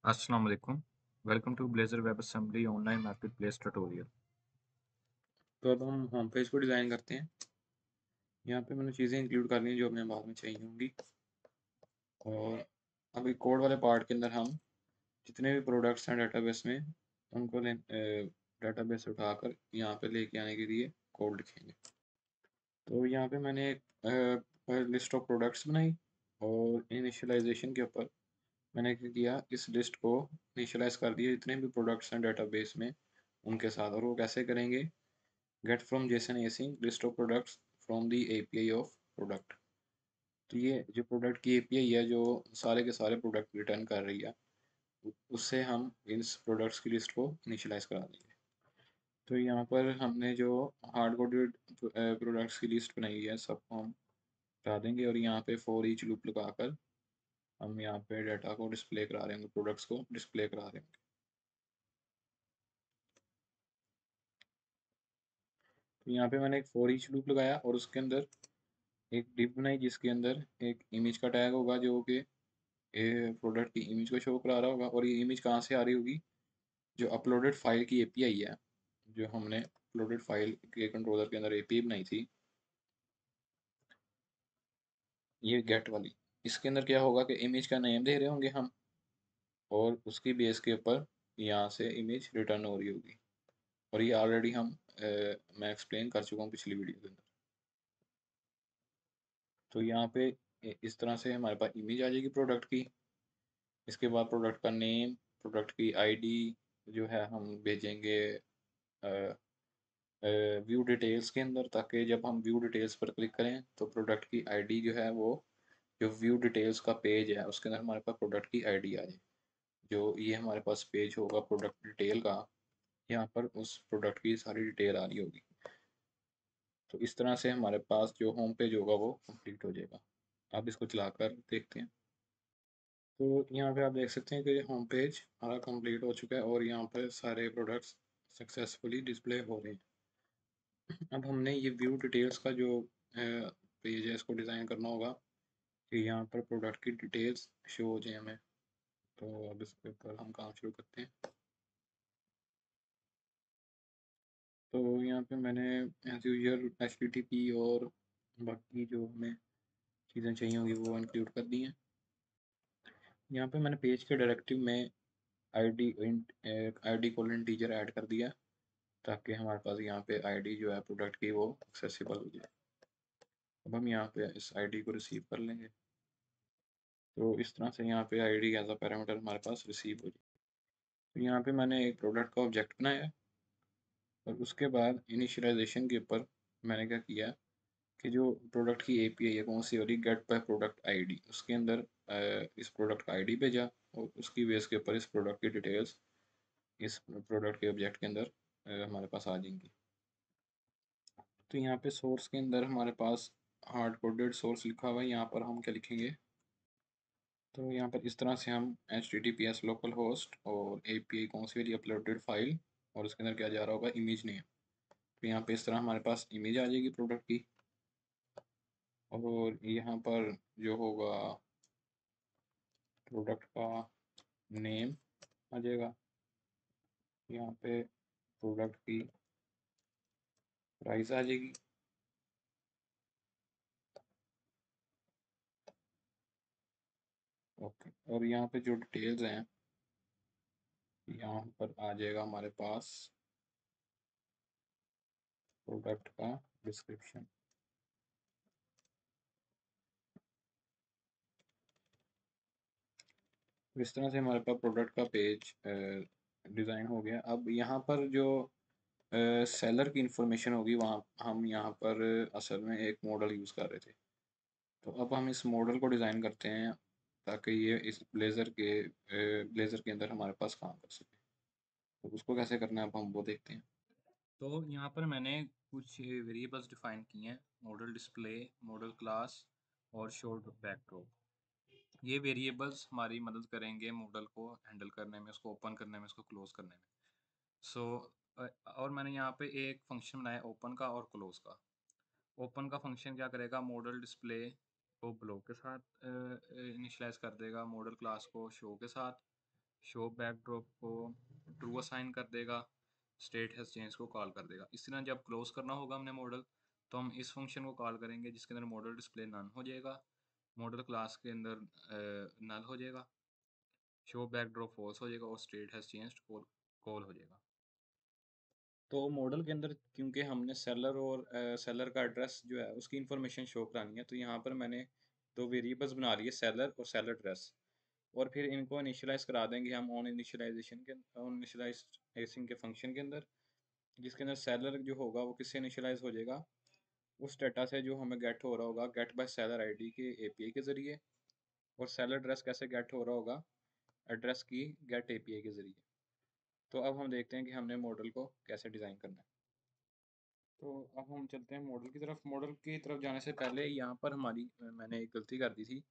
अस्सलाम वालेकुम। Welcome to Blazor WebAssembly online marketplace tutorial. तो अब हम होम पेज को डिज़ाइन करते हैं। यहाँ पे मैंने चीज़ें इंक्लूड कर ली हैं जो हमें बाद में चाहिए होंगी। और अभी कोड वाले पार्ट के अंदर हम जितने भी प्रोडक्ट्स हैं डाटाबेस में उनको डाटाबेस से उठाकर यहाँ पे लेके आने के लिए कोड लिखेंगे। तो यहाँ पे मैंने एक लिस्ट ऑफ प्रोडक्ट्स बनाई और इनिशियलाइजेशन के ऊपर मैंने क्या किया, इस लिस्ट को इनिशियलाइज कर दिया जितने भी प्रोडक्ट्स हैं डाटाबेस में उनके साथ। और वो कैसे करेंगे, get from JSON using list of products from the API of product. तो ये जो प्रोडक्ट की एपीआई है जो सारे के सारे प्रोडक्ट रिटर्न कर रही है, उससे हम इस प्रोडक्ट्स की लिस्ट को इनिशियलाइज करा देंगे। तो यहाँ पर हमने जो हार्ड कोडेड प्रोडक्ट्स की लिस्ट बनाई है सबको हम करा देंगे और यहाँ पे फॉर ईच लूप लगाकर हम यहाँ पे डाटा को डिस्प्ले करा रहे होंगे, प्रोडक्ट्स को डिस्प्ले करा रहे होंगे। तो यहाँ पे मैंने एक फॉर ईच लूप लगाया और उसके अंदर एक डिव बनाई जिसके अंदर एक इमेज का टैग होगा जो कि प्रोडक्ट की इमेज को शो करा रहा होगा। और ये इमेज कहाँ से आ रही होगी, जो अपलोडेड फाइल की एपीआई है, जो हमने अपलोडेड फाइल के कंट्रोलर के अंदर एपीआई बनाई थी, ये गेट वाली। इसके अंदर क्या होगा कि इमेज का नेम दे रहे होंगे हम और उसकी बेस के ऊपर यहाँ से इमेज रिटर्न हो रही होगी। और ये ऑलरेडी मैं एक्सप्लेन कर चुका हूँ पिछली वीडियो के अंदर। तो यहाँ पे इस तरह से हमारे पास इमेज आ जाएगी प्रोडक्ट की। इसके बाद प्रोडक्ट का नेम, प्रोडक्ट की आईडी जो है हम भेजेंगे व्यू डिटेल्स के अंदर, ताकि जब हम व्यू डिटेल्स पर क्लिक करें तो प्रोडक्ट की आईडी जो है वो, जो व्यू डिटेल्स का पेज है उसके अंदर हमारे पास प्रोडक्ट की आईडी आ जाए। जो ये हमारे पास पेज होगा प्रोडक्ट डिटेल का, यहाँ पर उस प्रोडक्ट की सारी डिटेल आ रही होगी। तो इस तरह से हमारे पास जो होम पेज होगा वो कंप्लीट हो जाएगा। आप इसको चलाकर देखते हैं। तो यहाँ पे आप देख सकते हैं कि होम पेज हमारा कंप्लीट हो चुका है और यहाँ पर सारे प्रोडक्ट्स सक्सेसफुली डिस्प्ले हो रहे हैं। अब हमने ये व्यू डिटेल्स का जो पेज है इसको डिज़ाइन करना होगा कि यहाँ पर प्रोडक्ट की डिटेल्स शो हो जाए हमें। तो अब इसके ऊपर हम काम शुरू करते हैं। तो यहाँ पे मैंने एज यूजल HTTP और बाकी जो हमें चीज़ें चाहिए होंगी वो इंक्लूड कर दी हैं। यहाँ पे मैंने पेज के डायरेक्टिव में I D colon teacher add कर दिया ताकि हमारे पास यहाँ पे आईडी जो है प्रोडक्ट की वो एक्सेसिबल हो जाए। अब हम यहाँ पे इस आईडी को रिसीव कर लेंगे। तो इस तरह से यहाँ पे आईडी एज अ पैरामीटर हमारे पास रिसीव हो जाए। तो यहाँ पे मैंने एक प्रोडक्ट का ऑब्जेक्ट बनाया और उसके बाद इनिशियलाइजेशन के ऊपर मैंने क्या किया कि जो प्रोडक्ट की एपीआई है कौन सी हो रही, गेट बाय प्रोडक्ट आईडी, उसके अंदर इस प्रोडक्ट का आईडी भेजा और उसकी बेस के ऊपर इस प्रोडक्ट की डिटेल्स इस प्रोडक्ट के ऑब्जेक्ट के अंदर हमारे पास आ जाएंगी। तो यहाँ पे सोर्स के अंदर हमारे पास हार्ड कोडेड सोर्स लिखा हुआ है। यहाँ पर हम क्या लिखेंगे, तो यहाँ पर इस तरह से हम HTTPS लोकल होस्ट और API कौन सी वाली अपलोडेड फाइल और उसके अंदर क्या जा रहा होगा, इमेज नेम। तो यहाँ पे इस तरह हमारे पास इमेज आ जाएगी प्रोडक्ट की। और यहाँ पर जो होगा प्रोडक्ट का नेम आ जाएगा। यहाँ पे प्रोडक्ट की प्राइस आ जाएगी। ओके, और यहाँ पे जो डिटेल्स हैं यहाँ पर आ जाएगा हमारे पास प्रोडक्ट का डिस्क्रिप्शन। तो इस तरह से हमारे पास प्रोडक्ट का पेज डिज़ाइन हो गया। अब यहाँ पर जो सेलर की इंफॉर्मेशन होगी वहाँ हम यहाँ पर असल में एक मॉडल यूज़ कर रहे थे। तो अब हम इस मॉडल को डिज़ाइन करते हैं ताकि ये इस ब्लेज़र के अंदर हमारे पास काम कर सके। तो उसको कैसे करना है अब हम वो देखते हैं। तो यहाँ पर मैंने कुछ वेरिएबल्स डिफाइन किए हैं, मॉडल डिस्प्ले, मॉडल क्लास और शो बैकड्रॉप। ये वेरिएबल्स हमारी मदद करेंगे मॉडल को हैंडल करने में, उसको ओपन करने में, उसको क्लोज करने में। सो और मैंने यहाँ पे एक फंक्शन बनाया ओपन का और क्लोज का। ओपन का फंक्शन क्या करेगा, मॉडल डिस्प्ले को ब्लॉक के साथ इनिशियलाइज कर देगा, मॉडल क्लास को शो के साथ शो बैकड्रॉप को ट्रू असाइन कर देगा, स्टेट हैज चेंज को कॉल कर देगा। इस तरह जब क्लोज करना होगा हमने मॉडल, तो हम इस फंक्शन को कॉल करेंगे जिसके अंदर मॉडल डिस्प्ले नन हो जाएगा, मॉडल क्लास के अंदर नल हो जाएगा, शो बैकड्रॉप फॉल्स हो जाएगा और स्टेट हैज चेंज्ड कॉल हो जाएगा। तो मॉडल के अंदर क्योंकि हमने सेलर और सेलर का एड्रेस जो है उसकी इंफॉर्मेशन शो करानी है, तो यहाँ पर मैंने दो वेरिएबल्स बना लिए, सेलर और सेलर एड्रेस, और फिर इनको इनिशियलाइज करा देंगे हम ऑन इनिशियलाइजेशन के फंक्शन के अंदर, जिसके अंदर सेलर जो होगा वो किससे इनिशियलाइज हो जाएगा, उस डाटा से जो हमें गेट हो रहा होगा गेट बाय सेलर आईडी के एपीआई के ज़रिए, और सेलर एड्रेस कैसे गेट हो रहा होगा, एड्रेस की गेट एपीआई के ज़रिए। तो अब हम देखते हैं कि हमने मॉडल को कैसे डिज़ाइन करना है। तो अब हम चलते हैं मॉडल की तरफ। मॉडल की तरफ जाने से पहले यहाँ पर मैंने एक गलती कर दी थी,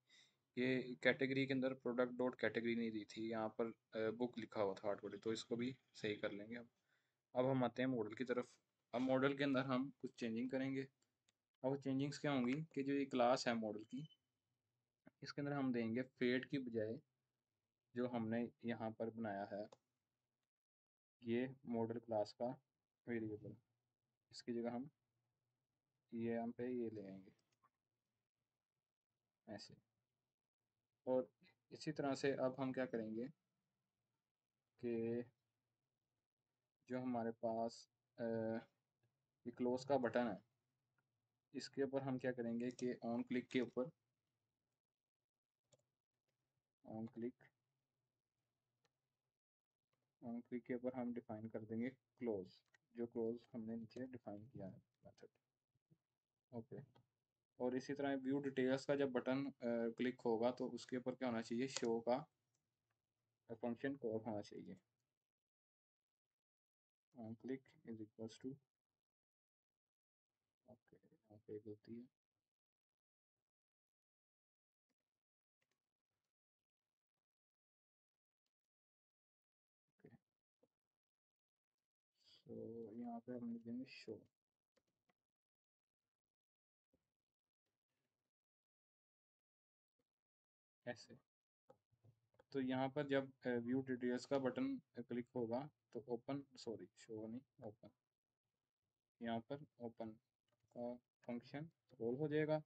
ये कैटेगरी के अंदर प्रोडक्ट डॉट कैटेगरी नहीं दी थी, यहाँ पर बुक लिखा हुआ था हार्ड कोडी, तो इसको भी सही कर लेंगे। अब हम आते हैं मॉडल की तरफ। अब मॉडल के अंदर हम कुछ चेंजिंग करेंगे। अब चेंजिंग्स क्या होंगी कि जो ये क्लास है मॉडल की, इसके अंदर हम देंगे फेड की बजाय जो हमने यहाँ पर बनाया है ये मॉडल क्लास का वेरिएबल, इसकी जगह हम ये यहाँ पे ये ले आएंगे ऐसे। और इसी तरह से अब हम क्या करेंगे कि जो हमारे पास ये क्लोज का बटन है, इसके ऊपर हम क्या करेंगे कि ऑन क्लिक के ऊपर ऑन क्लिक ऑन क्लिक के ऊपर हम डिफाइन कर देंगे क्लोज, जो क्लोज हमने नीचे डिफाइन किया है मेथड। ओके। और इसी तरह व्यू डिटेल्स का जब बटन क्लिक होगा तो उसके ऊपर क्या होना चाहिए, शो का फंक्शन कॉल होना चाहिए। On click is equals to, okay यहाँ पे गलती है, ओके। सो यहाँ पे हम लिख देंगे शो ऐसे। तो यहाँ पर जब व्यू डिटेल्स का बटन क्लिक होगा तो ओपन, सॉरी शो नहीं ओपन, यहाँ पर ओपन का फंक्शन कॉल हो जाएगा।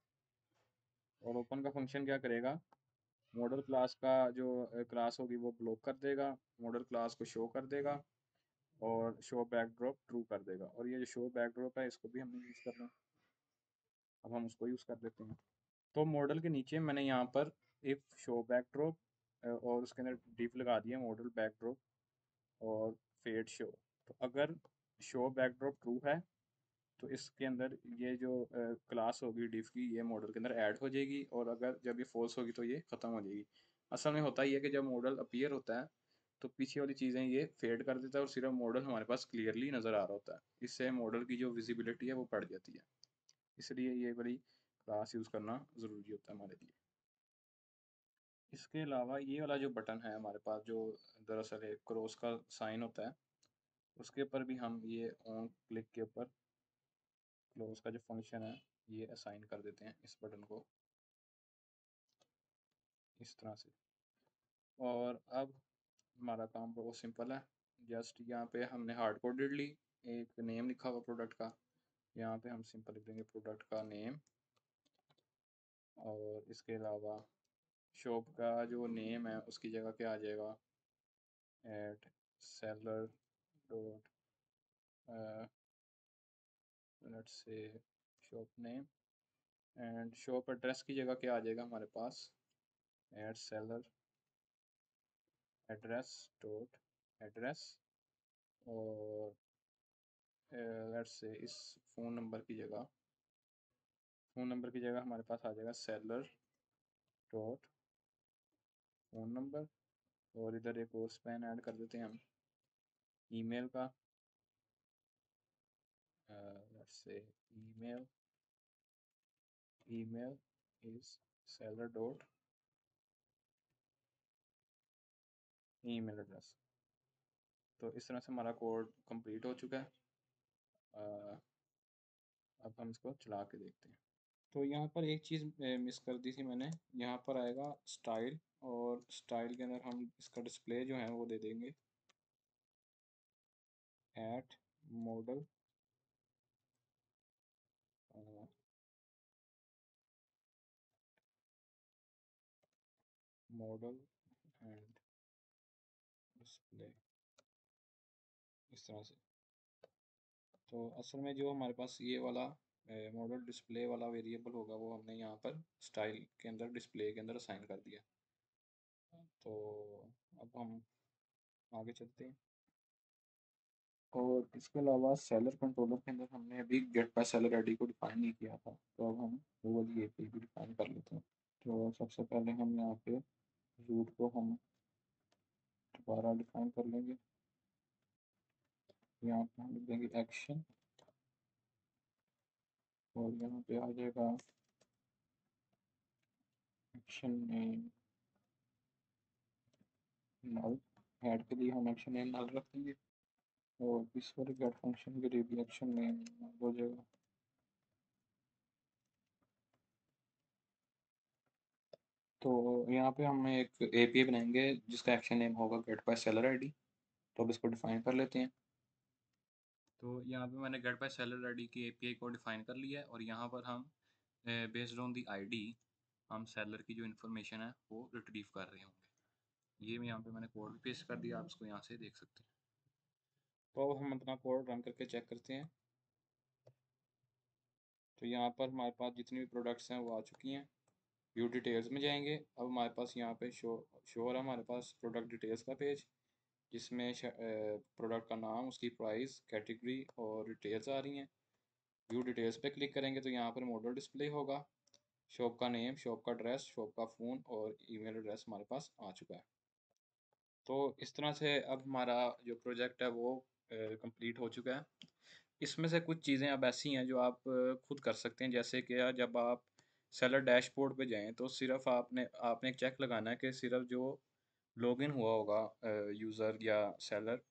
और ओपन का फंक्शन क्या करेगा, मॉडल क्लास का जो क्लास होगी वो ब्लॉक कर देगा, मॉडल क्लास को शो कर देगा और शो बैकड्रॉप ट्रू कर देगा। और ये जो शो बैकड्रॉप है इसको भी हमने यूज़ करना है, अब हम उसको यूज़ कर देते हैं। तो मॉडल के नीचे मैंने यहाँ पर इफ शो बैकड्रॉप और उसके अंदर डिफ लगा दिया मॉडल बैकड्रॉप और फेड शो। तो अगर शो बैकड्रॉप ट्रू है तो इसके अंदर ये जो क्लास होगी डिफ की ये मॉडल के अंदर ऐड हो जाएगी, और अगर जब ये फॉल्स होगी तो ये ख़त्म हो जाएगी। असल में होता ही है कि जब मॉडल अपीयर होता है तो पीछे वाली चीज़ें ये फेड कर देता है और सिर्फ मॉडल हमारे पास क्लियरली नज़र आ रहा होता है, इससे मॉडल की जो विजिबिलिटी है वो बढ़ जाती है। इसलिए ये बड़ी क्लास यूज़ करना ज़रूरी होता है हमारे लिए। इसके अलावा ये वाला जो बटन है हमारे पास जो दरअसल एक क्रॉस का साइन होता है, उसके ऊपर भी हम ये ऑन क्लिक के ऊपर क्लोज का जो फंक्शन है ये असाइन कर देते हैं इस बटन को इस तरह से। और अब हमारा काम बहुत सिंपल है, जस्ट यहाँ पे हमने हार्ड कोडेड ली, एक नेम लिखा हुआ प्रोडक्ट का, यहाँ पे हम सिंपल लिख देंगे प्रोडक्ट का नेम। और इसके अलावा शॉप का जो नेम है उसकी जगह क्या आ जाएगा, at seller dot let's say shop name, and shop address की जगह क्या आ जाएगा हमारे पास, at seller address dot address. और लेट्स से इस फ़ोन नंबर की जगह हमारे पास आ जाएगा सेलर डॉट फ़ोन नंबर। और इधर एक और स्पैन ऐड कर देते हैं हम ईमेल का, let's say email email is seller dot email address. तो इस तरह से हमारा कोड कंप्लीट हो चुका है। अब हम इसको चला के देखते हैं। तो यहाँ पर एक चीज़ मिस कर दी थी मैंने, यहाँ पर आएगा स्टाइल, और स्टाइल के अंदर हम इसका डिस्प्ले जो है वो दे देंगे at model model and display, इस तरह से। तो असल में जो हमारे पास ये वाला मॉडल डिस्प्ले वाला वेरिएबल होगा वो हमने यहाँ पर स्टाइल के अंदर डिस्प्ले के अंदर असाइन कर दिया। तो अब हम आगे चलते हैं। और इसके अलावा सेलर कंट्रोलर के अंदर हमने अभी गेट बाय सेलर आईडी को डिफाइन नहीं किया था, तो अब हम वो वाली एपीआई भी डिफाइन कर लेते हैं। तो सबसे पहले हम यहाँ पे रूट को हम दोबारा डिफाइन कर लेंगे। यहाँ पे हम लिख देंगे एक्शन, और यहाँ पे आ जाएगा एक्शन नेम नल। ऐड के लिए हम एक्शन नेम नल रख देंगे, और इस वाले गेट फंक्शन के लिए भी एक्शन नेम हो जाएगा। तो यहाँ पे हम एक एपीआई बनाएंगे जिसका एक्शन नेम होगा गेट बाय सेलर आईडी। तो अब इसको डिफाइन कर लेते हैं। तो यहाँ पे मैंने गेट बाय सेलर आईडी की एपीआई को डिफाइन कर लिया है, और यहाँ पर हम बेस्ड ऑन दी आईडी हम सेलर की जो इन्फॉर्मेशन है वो रिट्रीव कर रहे होंगे। ये मैं यहाँ पे मैंने कोड भी पेस्ट कर दिया, आप इसको यहाँ से देख सकते हैं। तो अब हम अपना कोड रन करके चेक करते हैं। तो यहाँ पर हमारे पास जितनी भी प्रोडक्ट्स हैं वो आ चुकी हैं। व्यू डिटेल्स में जाएंगे, अब हमारे पास यहाँ पे शो हो रहा है हमारे पास प्रोडक्ट डिटेल्स का पेज, जिसमें प्रोडक्ट का नाम, उसकी प्राइस, कैटेगरी और डिटेल्स आ रही हैं। व्यू डिटेल्स पे क्लिक करेंगे तो यहाँ पर मॉडल डिस्प्ले होगा, शॉप का नेम, शॉप का एड्रेस, शॉप का फ़ोन और ईमेल एड्रेस हमारे पास आ चुका है। तो इस तरह से अब हमारा जो प्रोजेक्ट है वो कंप्लीट हो चुका है। इसमें से कुछ चीज़ें अब ऐसी हैं जो आप खुद कर सकते हैं, जैसे कि जब आप सेलर डैशबोर्ड पे जाएं तो सिर्फ आपने एक चेक लगाना है कि सिर्फ जो लॉगिन हुआ होगा यूज़र या सेलर,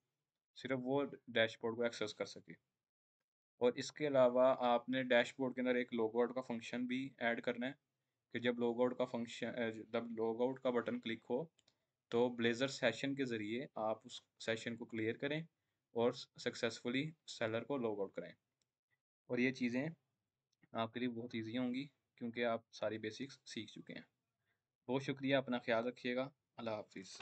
सिर्फ वो डैशबोर्ड को एक्सेस कर सके। और इसके अलावा आपने डैशबोर्ड के अंदर एक लॉग आउट का फंक्शन भी ऐड करना है, कि जब लॉग आउट का फंक्शन जब लॉग आउट का बटन क्लिक हो तो ब्लेज़र सेशन के ज़रिए आप उस सेशन को क्लियर करें और सक्सेसफुली सेलर को लॉग आउट करें। और ये चीज़ें आपके लिए बहुत ईजी होंगी क्योंकि आप सारी बेसिक्स सीख चुके हैं। बहुत शुक्रिया, अपना ख्याल रखिएगा। अल्लाह हाफिज़।